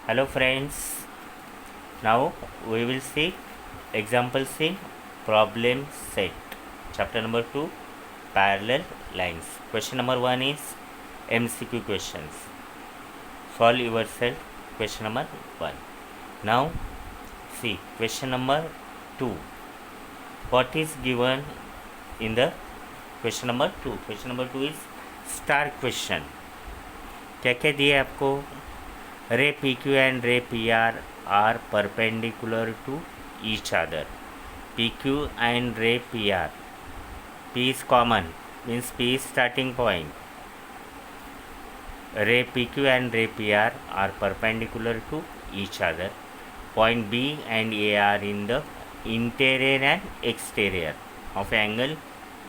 Hello friends, now we will see examples in problem set. Chapter number 2, parallel lines. Question number 1 is MCQ questions. Solve yourself question number 1. Now see question number 2. What is given in the question number 2? Question number 2 is star question. क्या क्या दिया है आपको? ray PQ and ray PR are perpendicular to each other. PQ and ray PR. P is common, means P is starting point. Ray PQ and ray PR are perpendicular to each other. Point B and A are in the interior and exterior of angle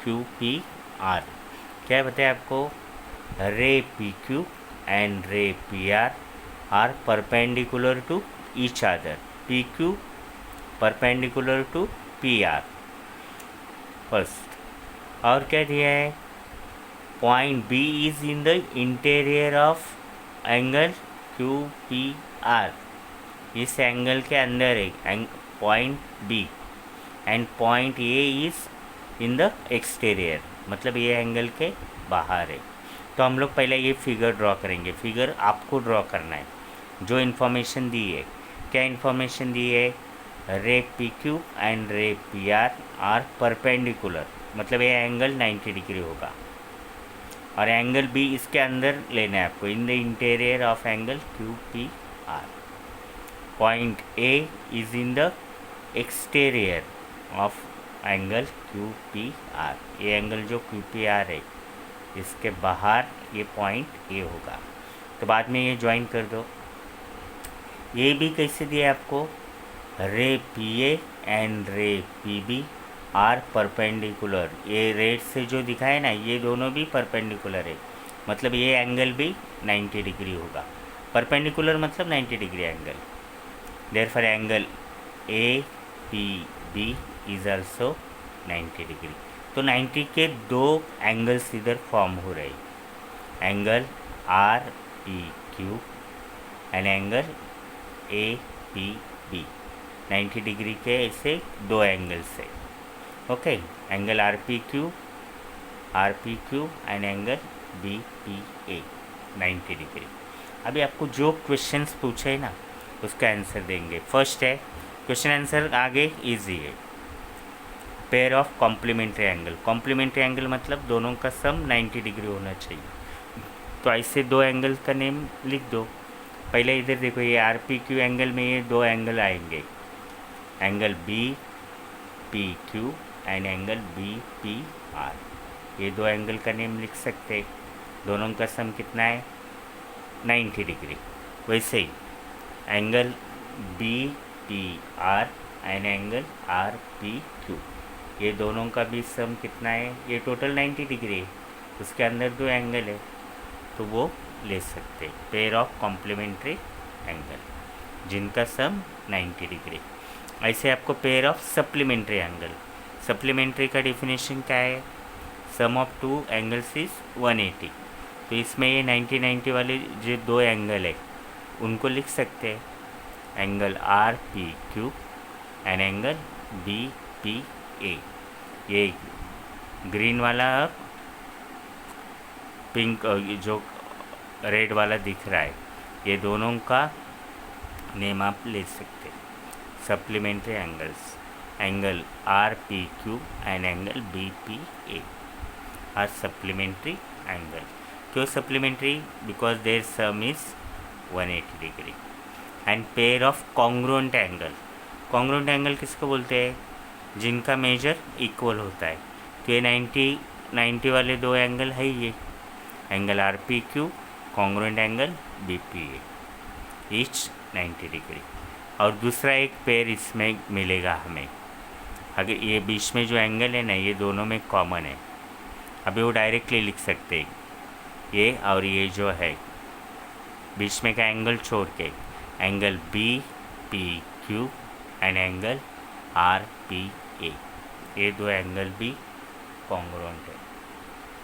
QPR. क्या बताया आपको? ray PQ and ray PR are perpendicular to each other. PQ perpendicular to PR first. और क्या दिया है? Point B is in the interior of angle QPR. इस angle के अंदर है point B and point A is in the exterior, मतलब ये एंगल के बाहर है. तो हम लोग पहले ये फिगर ड्रॉ करेंगे. फिगर आपको ड्रॉ करना है. जो इन्फॉर्मेशन दी है, क्या इन्फॉर्मेशन दी है? रे पी क्यू एंड रे पी आर परपेंडिकुलर, मतलब ये एंगल 90 डिग्री होगा. और एंगल बी इसके अंदर लेना है आपको, in the interior of angle Q P R. Point A is in the exterior of angle Q P R. ये एंगल जो क्यू पी आर है इसके बाहर ये पॉइंट ए होगा. तो बाद में ये ज्वाइन कर दो. ये भी कैसे दिया आपको? रे पी ए एंड रे पी बी आर परपेंडिकुलर. ये रेड से जो दिखा है ना, ये दोनों भी परपेंडिकुलर है, मतलब ये एंगल भी 90 डिग्री होगा. परपेंडिकुलर मतलब 90 degree angle. Therefore angle A P B is also 90 degree. तो 90 के दो एंगल्स इधर फॉर्म हो रहे. Angle R P Q and angle A P B. 90 degree के ऐसे दो एंगल्स है. Okay, angle R P Q and angle B P A 90 degree. अभी आपको जो क्वेश्चंस पूछे ना उसका आंसर देंगे. फर्स्ट है क्वेश्चन आंसर, आगे इजी है. Pair of complementary angle. Complementary angle मतलब दोनों का सम 90 डिग्री होना चाहिए. तो ऐसे दो एंगल का नेम लिख दो. पहले इधर देखो, ये आर पी क्यू एंगल में ये दो एंगल आएंगे, angle B P Q and angle B P R. ये दो एंगल का नेम लिख सकते. दोनों का सम कितना है? 90 डिग्री. वैसे ही angle B P R and angle R P Q, ये दोनों का भी सम कितना है? ये टोटल 90 डिग्री है, उसके अंदर दो एंगल है तो वो ले सकते. पेयर ऑफ कॉम्प्लीमेंट्री एंगल जिनका सम 90 डिग्री. ऐसे आपको pair of supplementary angle. Supplementary का डिफिनेशन क्या है? सम ऑफ टू एंगल्स इज 180. तो इसमें ये 90 वाले जो दो एंगल है उनको लिख सकते हैं. Angle R P Q and angle B P A. ये ग्रीन वाला और पिंक जो रेड वाला दिख रहा है, ये दोनों का नेम आप ले सकते. Supplementary angles, angle R P Q and angle B P A R supplementary angle. क्यों supplementary? Because their sum is 180 degree. And pair of congruent angle. Congruent angle किसको बोलते हैं? जिनका मेजर इक्वल होता है. तो ये 90 वाले दो एंगल है. ये angle R P Q, congruent angle B P A, each 90 degree. और दूसरा एक पेयर इसमें मिलेगा हमें. अगर ये बीच में जो एंगल है ना, ये दोनों में कॉमन है. अभी वो डायरेक्टली लिख सकते हैं, ये और ये जो है बीच में का एंगल छोड़ के, angle B P Q and angle R P A, ये दो एंगल भी कॉन्ग्रुएंट है.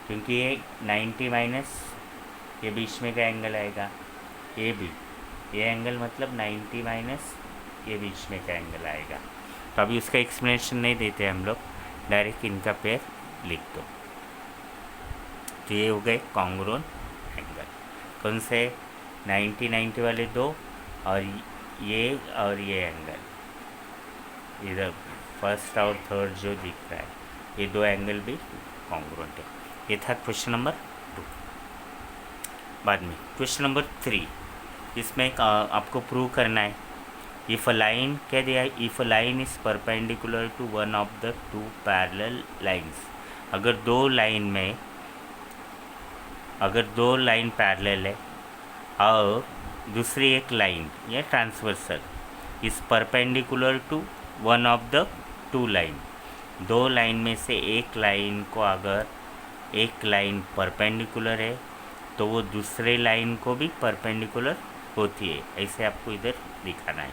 क्योंकि ये 90 माइनस ये बीच में का एंगल आएगा, ये भी ये एंगल मतलब 90 माइनस ये बीच में का एंगल आएगा। तो अभी उसका एक्सप्लेनेशन नहीं देते हम लोग, डायरेक्ट इनका पेयर लिख दो। तो ये हो गए कॉन्ग्रुएंट एंगल। कौन से? 90 वाले दो, और ये एंगल इधर फर्स्ट और थर्ड जो दिख रहा है, ये दो एंगल भी कॉन्ग्रुएंट है। ये था क्वेश्चन नंबर 2। बाद में क्वेश्चन नंबर 3, इसमें आपको प्रूव करना है इफ़ अ लाइन, क्या दिया है? If a line is perpendicular to one of the two parallel lines. अगर दो लाइन पैरेलल है और दूसरी एक लाइन या transversal is perpendicular to one of the two line, दो लाइन में से एक लाइन को अगर एक लाइन परपेंडिकुलर है तो वो दूसरे लाइन को भी परपेंडिकुलर होती है। ऐसे आपको इधर दिखाना है।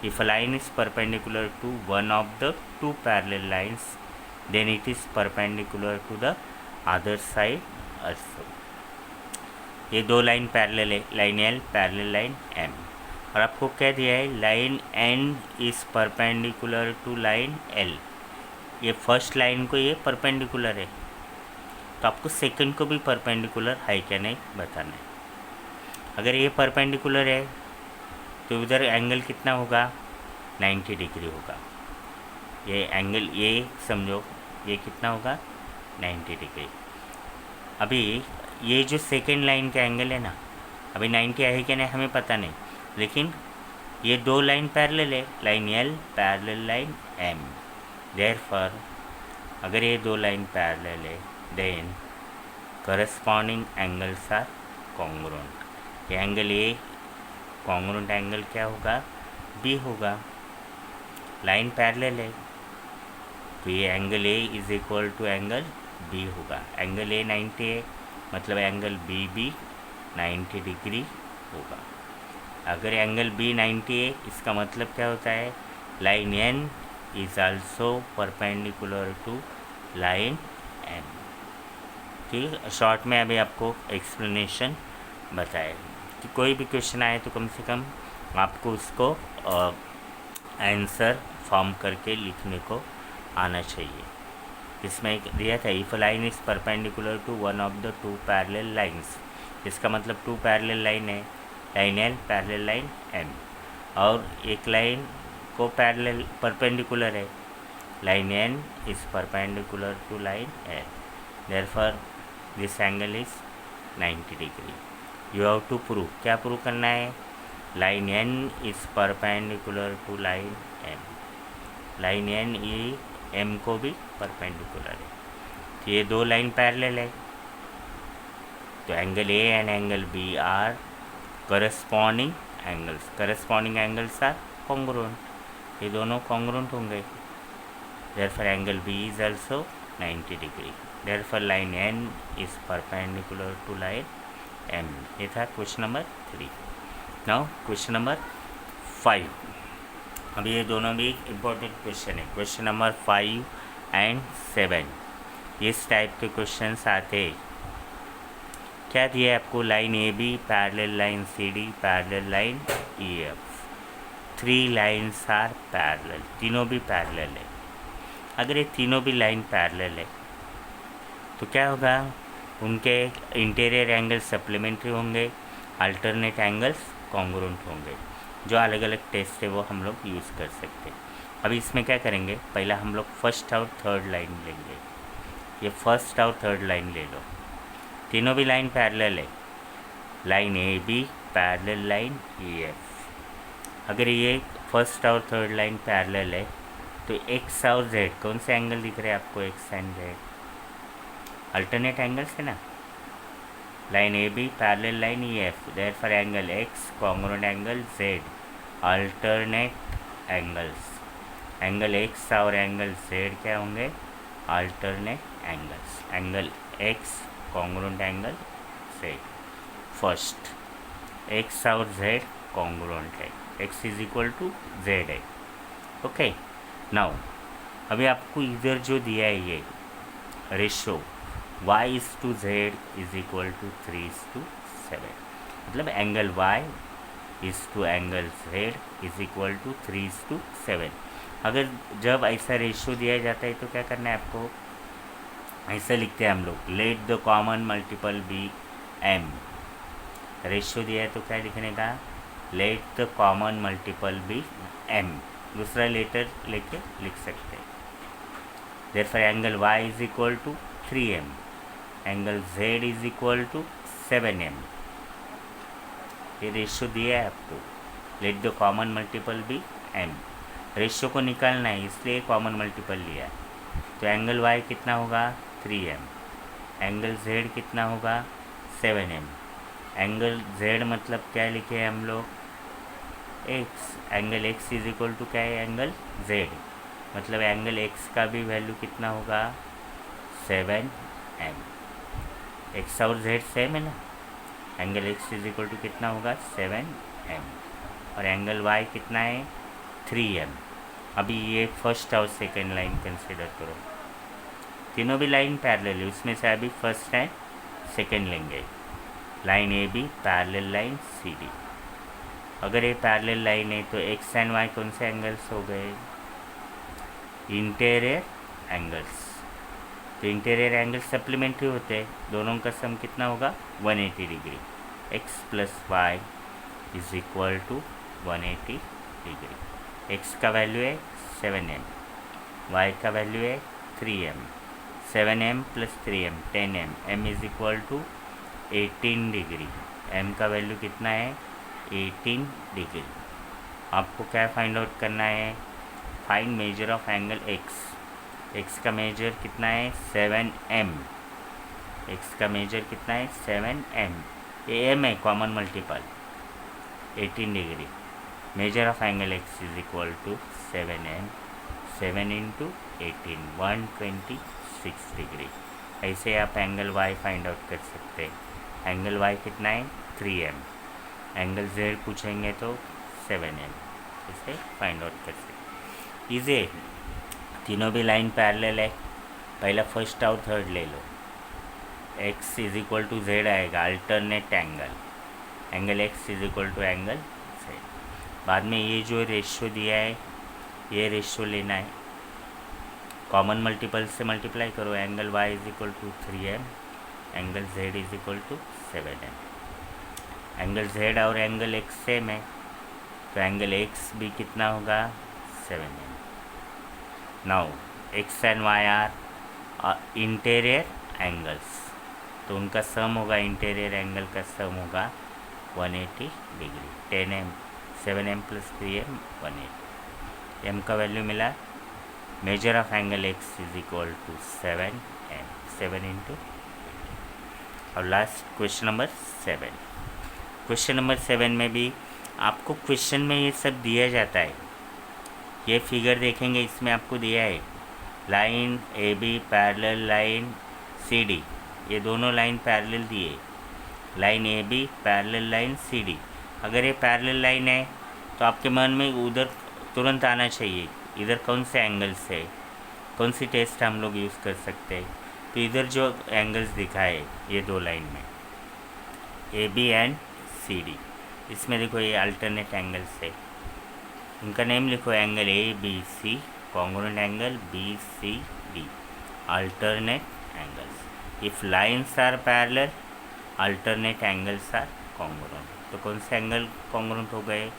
If a line is perpendicular to one of the two parallel lines then it is perpendicular to the other side also। ये दो लाइन पैरेलल है, line l parallel line m, और आपको क्या दिया है? Line n is perpendicular to line l. ये first line को ये परपेंडिकुलर है, तो आपको सेकंड को भी परपेंडिकुलर है क्या नहीं बताना है। अगर ये परपेंडिकुलर है तो उधर एंगल कितना होगा? 90 डिग्री होगा। ये एंगल, ये समझो, ये कितना होगा? 90 डिग्री। अभी ये जो सेकेंड लाइन का एंगल है ना, अभी 90 है कि नहीं हमें पता नहीं, लेकिन ये दो लाइन पैरेलल है, line l parallel line m. Therefore अगर ये दो लाइन पैरेलल है then corresponding angles are congruent. ये एंगल ए कॉन्ग्रुएंट एंगल क्या होगा? बी होगा। लाइन पैरेलल है तो ये angle A is equal to angle B होगा। एंगल ए 90 है, मतलब एंगल बी भी 90 डिग्री होगा। अगर एंगल बी 90 है, इसका मतलब क्या होता है? Line n is also perpendicular to line m. ठीक है, शॉर्ट में अभी आपको एक्सप्लेनेशन बताए कि कोई भी क्वेश्चन आए तो कम से कम आपको उसको आंसर फॉर्म करके लिखने को आना चाहिए। इसमें एक दिया था if line is perpendicular to one of the two parallel lines, इसका मतलब टू पैरेलल लाइन है, line l parallel line m, और एक लाइन को पैरेलल परपेंडिकुलर है, line n is perpendicular to line l. Therefore this angle is 90 degree. You have to prove, क्या prove करना है? Line n is perpendicular to line m, line n ये m को भी परपेंडिकुलर है, तो ये दो लाइन पैरेलल है, तो angle A and angle B are corresponding angles. Corresponding angles are congruent, ये दोनों कॉन्ग्रुएंट होंगे। Therefore angle B is also 90 degree. Therefore line n is perpendicular to line m. ये था question number 3। Now question number 5। अभी ये दोनों भी important question है, क्वेश्चन नंबर 5 एंड 7। इस टाइप के क्वेश्चंस आते हैं। क्या दिया है आपको? Line A B parallel line C D parallel line E F, 3 lines are parallel, तीनों भी पैरेलल है। अगर ये तीनों भी लाइन पैरेलल है तो क्या होगा? उनके इंटीरियर एंगल सप्लीमेंट्री होंगे, अल्टरनेट एंगल्स कॉन्ग्रुएंट होंगे। जो अलग अलग टेस्ट है वो हम लोग यूज़ कर सकते हैं। अभी इसमें क्या करेंगे? पहला हम लोग फर्स्ट और थर्ड लाइन लेंगे। ये फर्स्ट और थर्ड लाइन ले लो, तीनों भी लाइन पैरेलल है, line A B parallel line E F. अगर ये फर्स्ट और थर्ड लाइन पैरेलल है तो एक्स और जेड कौन से एंगल दिख रहे हैं आपको? X and z alternate angles है ना। Line A B parallel line E F, therefore angle x congruent angle z alternate angles. Angle x और एंगल जेड क्या होंगे? Alternate angles. Angle x congruent angle z. First x और z कॉन्ग्रुएंट है, x is equal to z है। Okay, now अभी आपको इधर जो दिया है ये ratio y is to z is equal to 3:7, मतलब angle y is to angle z is equal to 3:7। अगर जब ऐसा रेशियो दिया जाता है तो क्या करना है आपको, ऐसा लिखते हैं हम लोग, let the common multiple be m. Ratio दिया है तो क्या लिखने का, let the common multiple be m, दूसरा लेटर लेके लिख सकते हैं। Therefore angle y is equal to 3m, angle z is equal to 7m। ये रेशियो दिया है आपको, let the common multiple be m। Ratio को निकालना है इसलिए कॉमन मल्टीपल लिया है। तो एंगल y कितना होगा 3m, एंगल z कितना होगा 7m। एंगल z मतलब क्या लिखे हैं हम लोग, x, angle x is equal to क्या है, एंगल z, मतलब एंगल x का भी वैल्यू कितना होगा 7m। x और z सेम है ना, angle x is equal to कितना होगा 7m, और एंगल y कितना है 3m। अभी ये फर्स्ट और सेकेंड लाइन कंसिडर करो, तीनों भी लाइन पैरेलल है, उसमें से अभी फर्स्ट एंड सेकेंड लेंगे। Line A B parallel line C D. अगर ये पैरेलल लाइन है तो एक्स एंड वाई कौन से एंगल्स हो गए, इंटीरियर एंगल्स। तो इंटीरियर एंगल सप्लीमेंट्री होते हैं, दोनों का सम कितना होगा 180 degree. X plus y is equal to 180 degree. X का वैल्यू है 7m, वाई का वैल्यू है 3m, 7m plus 3m 10m, m is equal to 18 degree. m का वैल्यू कितना है 18 डिग्री। आपको क्या फाइंड आउट करना है, find major of angle x। x का मेजर कितना है 7m, x का मेजर कितना है 7m, ये m है common multiple 18 degree. Measure of angle x is equal to 7m, 7 into 18 126 degree. ऐसे आप एंगल y फाइंड आउट कर सकते हैं। एंगल y कितना है 3m, एंगल z पूछेंगे तो 7m, इसे फाइंड आउट कर सकते। इसे तीनों भी लाइन पैरेलल है, पहला फर्स्ट और थर्ड ले लो। x is equal to z आएगा, alternate angle, angle x is equal to angle z। बाद में ये जो रेशियो दिया है ये रेशियो लेना है, कॉमन मल्टीपल से मल्टीप्लाई करो, angle y is equal to 3m, angle z is equal to 7m। Angle z और एंगल x सेम है तो एंगल x भी कितना होगा 7m। Now x and y are interior angles, तो उनका सम होगा, इंटीरियर एंगल का सम होगा 180 degree. 10m 7m plus 3m 180। m का वैल्यू मिला, measure of angle x is equal to 7m, 7 into. और last question number 7। Question number 7 में भी आपको क्वेश्चन में ये सब दिया जाता है। ये फिगर देखेंगे, इसमें आपको दिया है line A B parallel line C D, ये दोनों लाइन पैरेलल दिए, line A B parallel line C D. अगर ये पैरेलल लाइन है तो आपके मन में उधर तुरंत आना चाहिए इधर कौन से एंगल्स है, कौन सी टेस्ट हम लोग यूज़ कर सकते हैं। तो इधर जो एंगल्स दिखाए ये दो लाइन में A B and C D, इसमें देखो ये अल्टरनेट एंगल्स है, उनका नेम लिखो, angle A B C, congruent angle B C D, alternate angles. If lines are parallel alternate angles are congruent. तो कौन से एंगल कॉन्ग्रुएंट हो गए,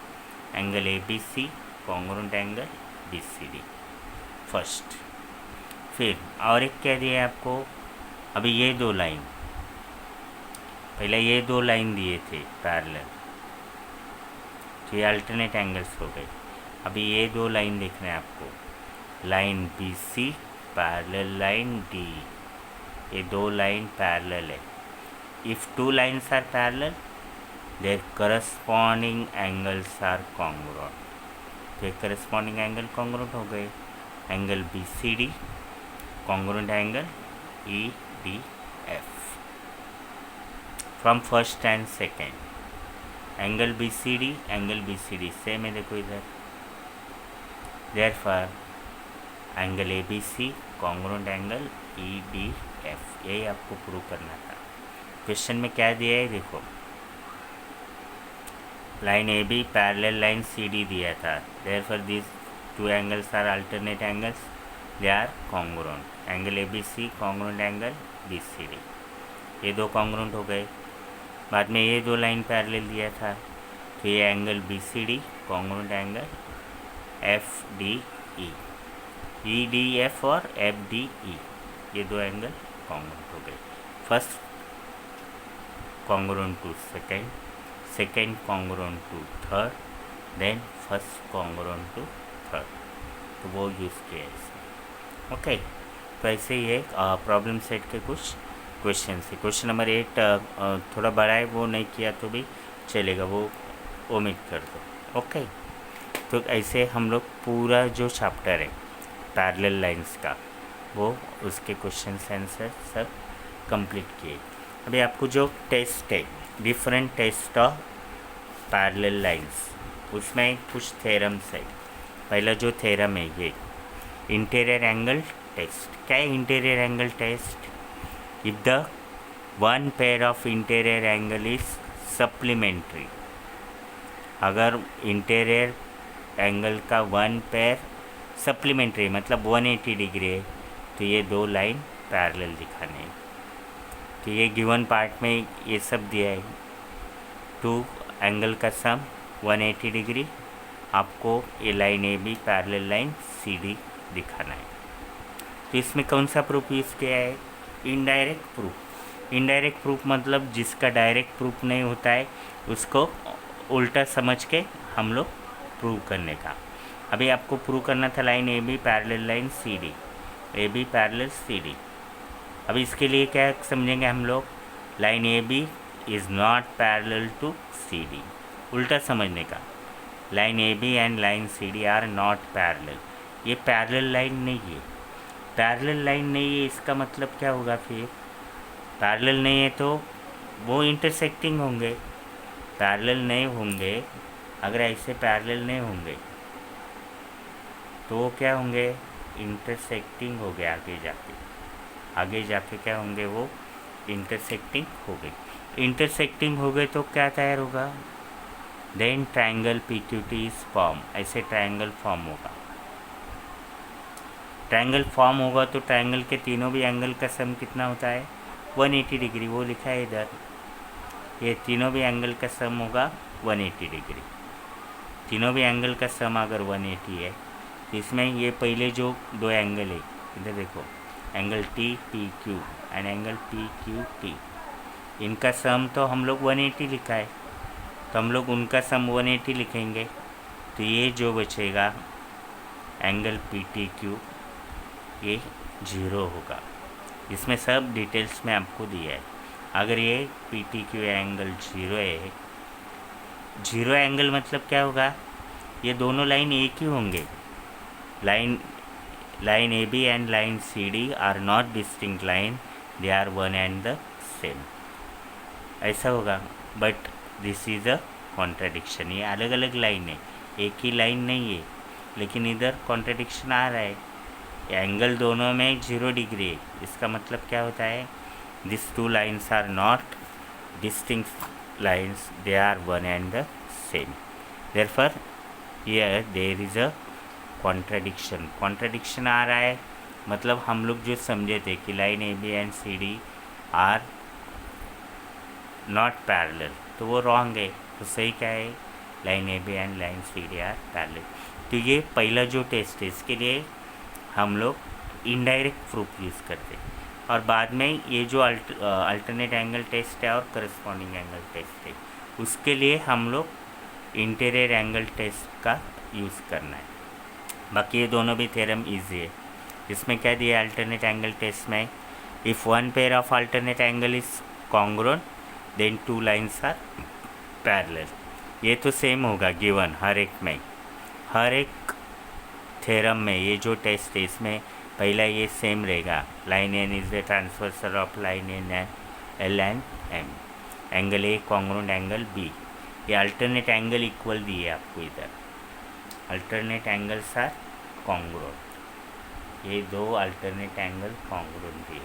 angle A B C, congruent angle B C D first. फिर और एक क्या दिया है आपको, अभी ये दो लाइन, पहले ये दो लाइन दिए थे पैरेलल, तो ये अल्टरनेट एंगल्स हो गए। अभी ये दो लाइन देखना है आपको, line B C parallel line D, ये दो लाइन पैरेलल है। If two lines are parallel their corresponding angles are congruent, तो ये करस्पॉन्डिंग एंगल कॉन्ग्रुएंट हो गए। Angle B C D, congruent angle E D F from first and second. Angle B C D same है, देखो इधर। Therefore angle A B C congruent angle E D F, यही आपको prove करना था। Question में क्या दिया है देखो, line A B parallel line C D दिया था, therefore this two angles are alternate angles, they are congruent. Angle A B C congruent angle B C D, ये दो कॉन्ग्रुएंट हो गए। बाद में ये दो लाइन पैरेलल दिया था, तो ये angle B C D congruent angle F D E, E D F और एफ डी ई, ये दो एंगल कॉन्ग्रुएंट हो गए। First congruent to second, second congruent to third, then first congruent to third, तो वो यूज़ किया है इसमें। ओके, तो ऐसे ही है प्रॉब्लम सेट के कुछ क्वेश्चन है। क्वेश्चन नंबर 8 थोड़ा बड़ा है, वो नहीं किया तो भी चलेगा, वो ओमिट कर दो। ओके, तो ऐसे हम लोग पूरा जो चैप्टर है पैरेलल लाइंस का, वो उसके क्वेश्चन आंसर सब कंप्लीट किए। अभी आपको जो टेस्ट है, different test of parallel lines, उसमें कुछ थ्योरम्स है। पहला जो थ्योरम है ये इंटीरियर एंगल टेस्ट। क्या है interior angle test? If the one pair of interior angle is supplementary, अगर इंटीरियर एंगल का वन पेयर सप्लीमेंट्री मतलब 180 डिग्री है, तो ये दो लाइन पैरेलल दिखाने हैं। तो ये गिवन पार्ट में ये सब दिया है, टू एंगल का सम 180 डिग्री, आपको ये line A B parallel line C D दिखाना है। तो इसमें कौन सा प्रूफ यूज़ किया है? Indirect proof. इनडायरेक्ट प्रूफ मतलब जिसका डायरेक्ट प्रूफ नहीं होता है उसको उल्टा समझ के हम लोग प्रूव करने का। अभी आपको प्रूव करना था line A B parallel line C D, A B parallel C D. अभी इसके लिए क्या समझेंगे हम लोग? Line A B is not parallel to C D, उल्टा समझने का। Line A B and line C D are not parallel, ये पैरेलल लाइन नहीं है। पैरेलल लाइन नहीं है इसका मतलब क्या होगा? फिर पैरेलल नहीं है तो वो इंटरसेक्टिंग होंगे। पैरेलल नहीं होंगे, अगर ऐसे पैरेलल नहीं होंगे तो वो क्या होंगे? इंटरसेक्टिंग हो गए। आगे जाके क्या होंगे? वो इंटरसेक्टिंग हो गए। इंटरसेक्टिंग हो गए तो क्या तैयार होगा? Then triangle P Q T is form, ऐसे ट्रायंगल फॉर्म होगा। ट्रायंगल फॉर्म होगा तो ट्रायंगल के तीनों भी एंगल का सम कितना होता है? 180 डिग्री, वो लिखा है इधर। ये तीनों भी एंगल का सम होगा 180 डिग्री। तीनों भी एंगल का सम अगर 180 है तो इसमें ये पहले जो दो एंगल है, इधर देखो, angle T P Q and angle P Q T, इनका सम तो हम लोग 180 लिखा है, तो हम लोग उनका सम 180 लिखेंगे। तो ये जो बचेगा एंगल पी टी क्यू, ये 0 होगा। इसमें सब डिटेल्स में आपको दिया है। अगर ये पी टी क्यू एंगल 0 है, 0 एंगल मतलब क्या होगा? ये दोनों लाइन एक ही होंगे। Line A B and line C D are not distinct line, they are one and the same, ऐसा होगा। But this is a contradiction, ये अलग अलग लाइन है, एक ही लाइन नहीं है, लेकिन इधर कॉन्ट्राडिक्शन आ रहा है। एंगल दोनों में 0 डिग्री है, इसका मतलब क्या होता है? This two lines are not distinct lines, they are one and the same. Therefore here there is a contradiction आ रहा है, मतलब हम लोग जो समझे थे कि line A B and C D are not parallel, तो वो रॉन्ग है। तो सही क्या है? Line A B and line C D are parallel. तो ये पहला जो टेस्ट है, इसके लिए हम लोग इनडायरेक्ट प्रूफ यूज़ करते हैं, और बाद में ये जो अल्टरनेट एंगल टेस्ट है और करस्पॉन्डिंग एंगल टेस्ट है, उसके लिए हम लोग इंटीरियर एंगल टेस्ट का यूज़ करना है। बाकी ये दोनों भी थ्योरम इजी है। इसमें क्या दिया अल्टरनेट एंगल टेस्ट में? If one pair of alternate angle is congruent then two lines are parallel. ये तो सेम होगा गिवन हर एक थ्योरम में। ये जो टेस्ट है इसमें पहला ये सेम रहेगा, line n is the transversal of line n l and m, angle A congruent angle B. ये अल्टरनेट एंगल इक्वल दिए आपको इधर, अल्टरनेट एंगल्स आर कॉन्ग्रुएंट, ये दो अल्टरनेट एंगल कॉन्ग्रुएंट दिए,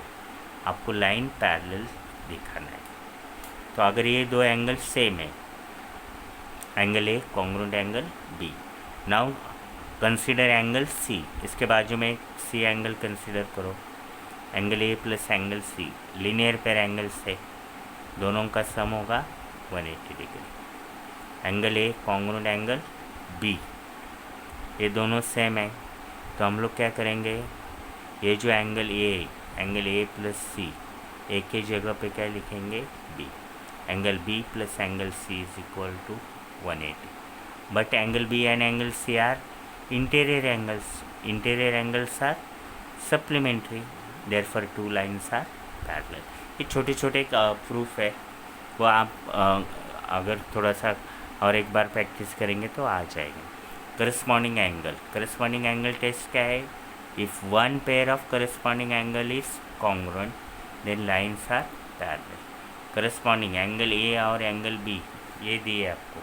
आपको लाइन पैरेलल दिखाना है। तो अगर ये दो एंगल सेम है angle A congruent angle B. Now consider angle C, इसके बाजू में सी एंगल कंसीडर करो। Angle A plus angle C linear pair angle से दोनों का सम होगा 180 degree. Angle A congruent angle B, ये दोनों सेम है, तो हम लोग क्या करेंगे, ये जो एंगल ए प्लस सी, ए के जगह पे क्या लिखेंगे B. Angle B plus angle C is equal to 180। But angle B and angle C are interior angles are supplementary, therefore two lines are parallel. ये छोटे छोटे प्रूफ है, वो आप अगर थोड़ा सा और एक बार प्रैक्टिस करेंगे तो आ जाएगा। करस्पॉन्डिंग एंगल टेस्ट क्या है, if one pair of corresponding angle is congruent then lines are parallel. Corresponding angle A और एंगल बी ये दिए आपको,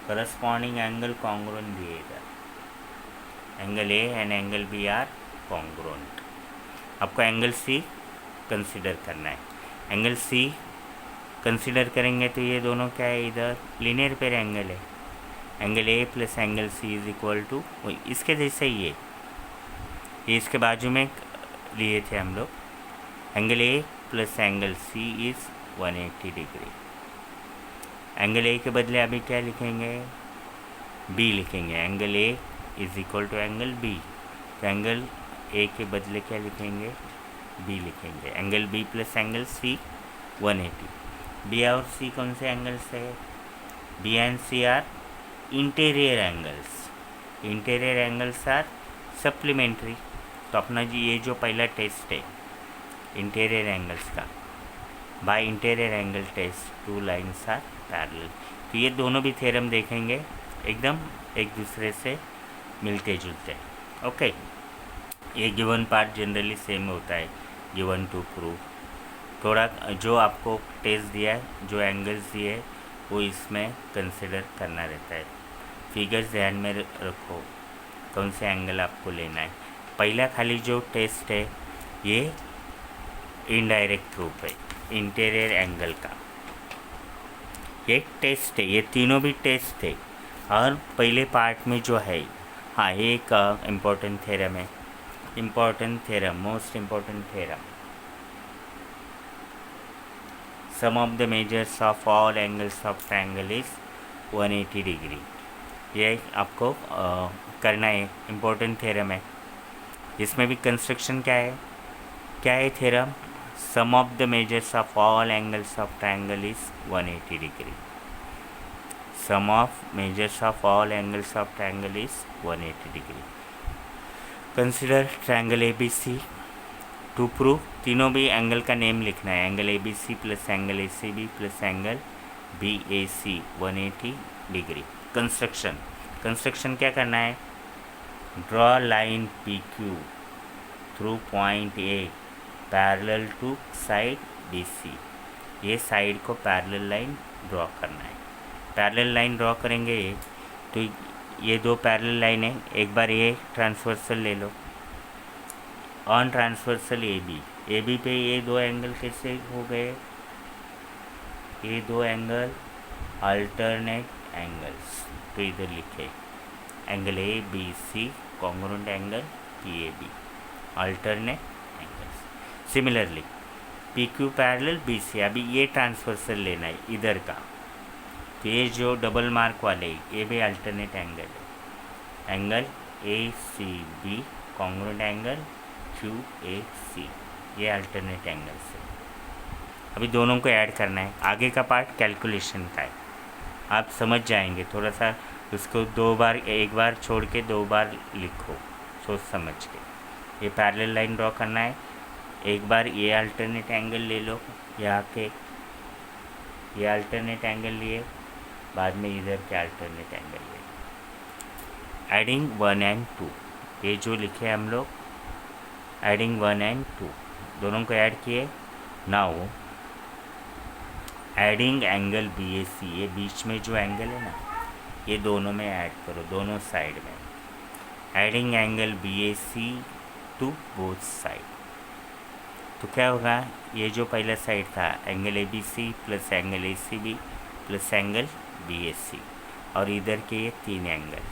करस्पॉन्डिंग एंगल कॉन्ग्रुएंट दिएगा, angle A and angle B are congruent. आपको एंगल सी कंसिडर करना है। एंगल सी कंसिडर करेंगे तो ये दोनों क्या है, इधर लीनियर पेयर एंगल है। Angle A plus angle C is equal to, इसके जैसे ही ये इसके बाजू में लिए थे हम लोग। Angle A plus angle C is 180 degree. Angle A के बदले अभी क्या लिखेंगे, बी लिखेंगे। Angle A is equal to angle B, तो एंगल ए के बदले क्या लिखेंगे, बी लिखेंगे। Angle B plus angle C 180। B और सी कौन से एंगल्स है, B and C are interior angles are supplementary. तो अपना जी ये जो पहला टेस्ट है इंटीरियर एंगल्स का, bye interior angle test two lines are parallel. तो ये दोनों भी थ्योरम देखेंगे एकदम एक दूसरे से मिलते जुलते। ओके, ये गिवन पार्ट जनरली सेम होता है, गिवन टू प्रूव। थोड़ा जो आपको टेस्ट दिया है, जो एंगल्स दिए है, वो इसमें कंसिडर करना रहता है। फिगर्स ध्यान में रखो, कौन से एंगल आपको लेना है। पहला खाली जो टेस्ट है ये इनडायरेक्ट प्रूफ है इंटीरियर एंगल का, ये टेस्ट है, ये तीनों भी टेस्ट है। और पहले पार्ट में जो है, हाँ एक इम्पोर्टेंट थ्योरम है, most important theorem, sum of the measures of all angles of triangle is 180 degree. ये आपको करना है, इम्पोर्टेंट थ्योरम है। इसमें भी कंस्ट्रक्शन क्या है theorem, sum of the measures of all angles of triangle is 180 degree. Sum of measures of all angles of triangle is 180 degree. Consider triangle A B C. To prove, तीनों भी angle का name लिखना है, angle A B C plus angle A C B plus angle B A C 180 degree. Construction क्या करना है, draw line P Q through point A parallel to side B C. ये side को parallel line draw करना है। Parallel line draw करेंगे तो ये दो पैरेलल लाइन है, एक बार ये ट्रांसवर्सल ले लो, ऑन ट्रांसवर्सल ए बी पे ये दो एंगल कैसे हो गए, ये दो एंगल अल्टरनेट एंगल्स। तो इधर लिखे angle A B C congruent angle P A B, alternate angles. Similarly P Q parallel B C, अभी ये ट्रांसवर्सल लेना है इधर का, तो ये जो डबल मार्क वाले ये भी अल्टरनेट एंगल है, angle A C B congruent angle Q A C, ये अल्टरनेट एंगल्स है। अभी दोनों को ऐड करना है, आगे का पार्ट कैलकुलेशन का है, आप समझ जाएंगे। थोड़ा सा उसको दो बार, एक बार छोड़ के दो बार लिखो सोच समझ के। ये पैरेलल लाइन ड्रॉ करना है, एक बार ये अल्टरनेट एंगल ले लो, यहाँ के ये अल्टरनेट एंगल लिए, बाद में इधर के अल्टरनेट एंगल लिए। एडिंग 1 and 2, ये जो लिखे हम लोग एडिंग 1 and 2 दोनों को ऐड किए। Now adding angle B A C, ये बीच में जो एंगल है ना, ये दोनों में ऐड करो, दोनों साइड में। Adding angle B A C to both side, तो क्या होगा, ये जो पहला साइड था angle A B C plus angle A C B plus angle BAC, और इधर के ये 3 एंगल।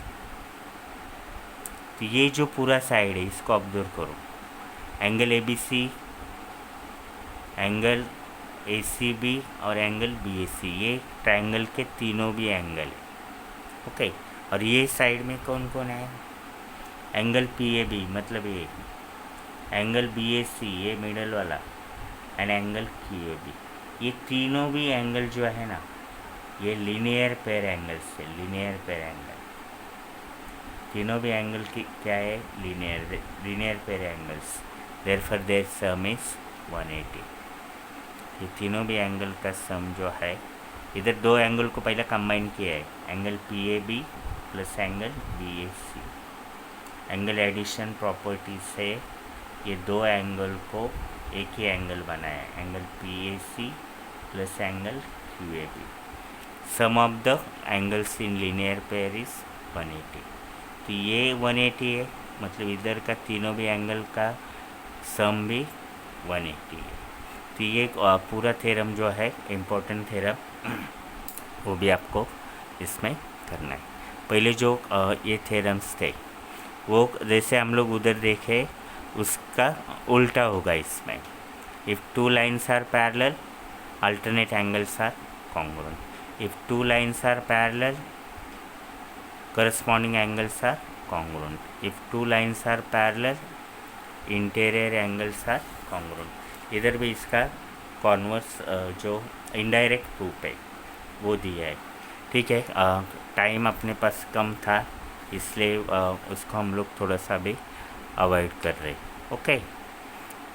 तो ये जो पूरा साइड है इसको ऑब्जर्व करो, एंगल ABC, एंगल ACB और एंगल BAC, ये ट्रायंगल के तीनों भी एंगल है। ओके, और ये साइड में कौन कौन है, एंगल PAB मतलब ये, एंगल BAC ये मिडल वाला, एंड एंगल QAB। ये तीनों भी एंगल जो है ना, ये लीनियर पेयर एंगल्स है, लीनियर पेयर एंगल। तीनों भी एंगल की क्या है, linear pair angles, therefore their sum is 180। ये तीनों भी एंगल का सम जो है, इधर दो एंगल को पहले कंबाइन किया है, angle PAB plus angle BAC। Angle addition property से ये दो एंगल को एक ही एंगल बनाया, angle PAC plus angle QAB। Sum of the angles in linear pair is 180। तो ये 180 है, मतलब इधर का तीनों भी एंगल का सम भी 180 है। तो ये पूरा थ्योरम जो है इम्पोर्टेंट थ्योरम, वो भी आपको इसमें करना है। पहले जो ये थ्योरम्स थे वो जैसे हम लोग उधर देखे उसका उल्टा होगा इसमें। If two lines are parallel, alternate angles are congruent. If two lines are parallel, corresponding angles are congruent. If two lines are parallel, interior angles are congruent. इधर भी इसका कॉन्वर्स जो इनडायरेक्ट प्रूफ है वो दिया है। ठीक है, टाइम अपने पास कम था इसलिए उसको हम लोग थोड़ा सा भी अवॉइड कर रहे। ओके,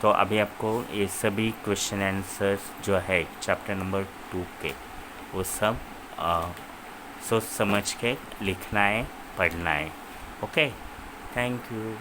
तो अभी आपको ये सभी क्वेश्चन आंसर्स जो है चैप्टर नंबर 2 के वो सब सोच समझ के लिखना है, पढ़ना है। Okay, thank you.